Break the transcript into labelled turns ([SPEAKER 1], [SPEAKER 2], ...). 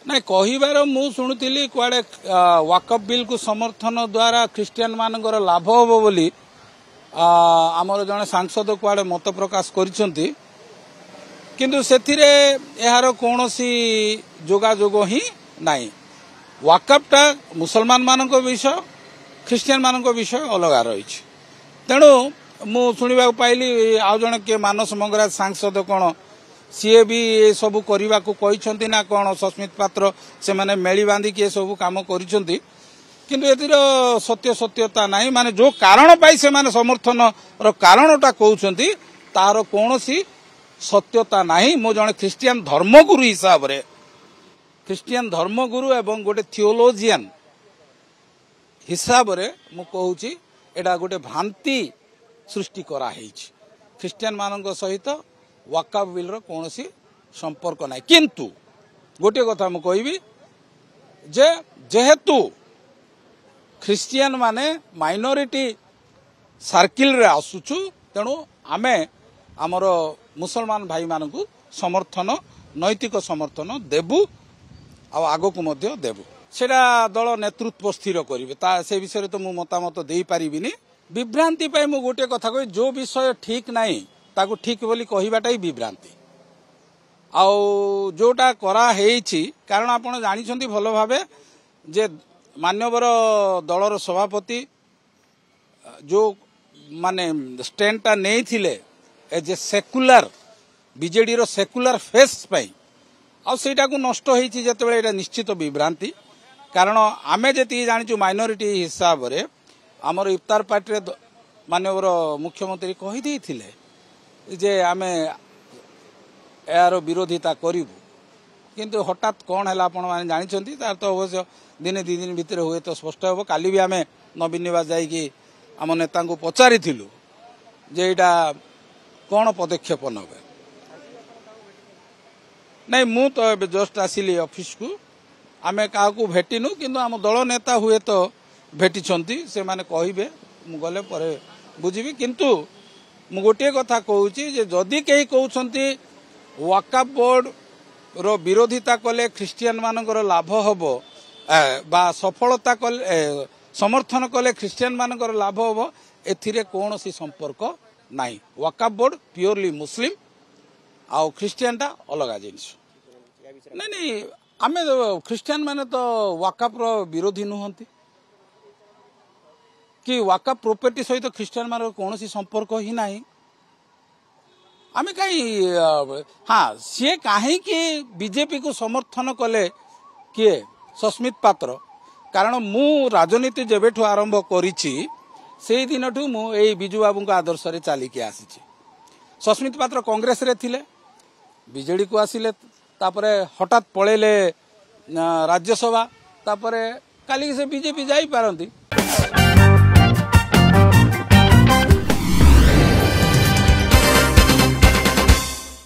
[SPEAKER 1] ନାଇଁ କହିବାର ମୁଁ ଶୁଣୁଥିଲି କୁଆଡେ ୱାକଫ ବିଲ୍ କୁ ସମर्थन द्वारा ख्रिस्टियन मानकर लाभ हब बोली आमर जड़े सांसद कुआडे मत प्रकाश करिसेंती किंतु सेथिरे एहार कोनोसी जोगाजोग ही नाही। वाकफ टा मुसलमान मानक विषय ख्रिस्टियन मानक विषय अलग रही तेणु मु शुणा पाइली आउ जने के मानस मंगराज सांसद कौन सीए भी ये सबू करने को कहते ना कौन सस्मित पात्र से माने मेली बांधिकी ये सबू कम करिसेंती किंतु एतिर सत्य सत्यता नहीं माने जो कारण पाई से माने समर्थन रो कारणटा कहउछंती तार कोनोसी सत्यता नहीं। मो जने ख्रिस्टियन धर्मगुरु हिसाब रे ख्रिस्टियन धर्मगुरु एवं गोटे थियोलॉजियन हिसाब रे मु कहूची एटा गोटे भ्रांति सृष्टि करा हेछि। ख्रिस्टियन मानक सहित वाकफ बिल रो कोनोसी संपर्क नाही किंतु गोटे कथा मु कहबी जे जेहेतु ख्रिस्टियन माने माइनॉरिटी सर्किल रे आसुछु तेणु आमे आमर मुसलमान भाई मानकु समर्थन नैतिक समर्थन देबु आगो को मध्य देबु सेटा दल नेतृत्व स्थिर करिवे ता से विषय तो मु मतामत देई परिबिनी। विभ्रांति पाई मु गोटे कथा कहि जो विषय ठीक नाही ताकु ठीक बोली कहिबाटाई विभ्रांति आउ जोटा करा हेछि कारण आपण जानिछंती भलो भाबे जे मान्यवर दलर सभापति जो माने स्टैंडटा नहीं थिले एज ए सेकुलर बीजेडी रो सेकुलर फेस पाई आ सेटा को नष्ट होईछि जेतेबेले एटा निश्चित विभ्रांति कारण आमे जेति जानिछु माइनॉरिटी हिसाब रे हमर इफ्तार पार्टी रे मान्यवर मुख्यमंत्री कहि देथिले जे आमे यार विरोधिता करिबु किंतु हठात कौन है आपण माने जानिछंती तार तो अवश्य दिने दी दिन भितर हुए तो स्पष्ट हम काली भी आम नवीन निवास जाइए आम नेता को पचारि जे एटा कौन पदक्षेप नबे नहीं मु तो जस्ट आसिली ऑफिस को आम क्या भेटिनु किंतु आम दल नेता हुए तो भेटी से माने कहिबे मु गले परे बुझिबी किंतु मु गोटे कथा कहूची जे जदि केही कहउछंती वाकफ बोर्ड रो विरोधिता कले ख्रिस्टियन मानकर लाभ हबो बा सफलता कले समर्थन कले ख्रिस्टियन मानकर लाभ हबो एथिरे कोनोसी संपर्क नाही। वाकफ बोर्ड प्योरली मुस्लिम आउ ख्रिस्टियन टा अलग जिनिस नहीं नहीं आमे ख्रिस्टियन माने तो वाकफ रो विरोधी नुहंती कि वाकफ प्रॉपर्टी सहित ख्रिस्टियन मानकर कोनोसी संपर्क ही नाही। आमे कहीं हाँ सी कहीं बीजेपी को समर्थन कले किए सस्मित पात्र कारण मु राजनीति जेबेठु आरंभ करिछि से दिन ठू मु एई बिजू बाबू को आदर्श रे चालिकी आसीछि। सस्मित पात्र कांग्रेस रे थिले बीजेडी को आसिले तापरे हठात पळेले राज्यसभा तापरे काली से बीजेपी जाई पारंती।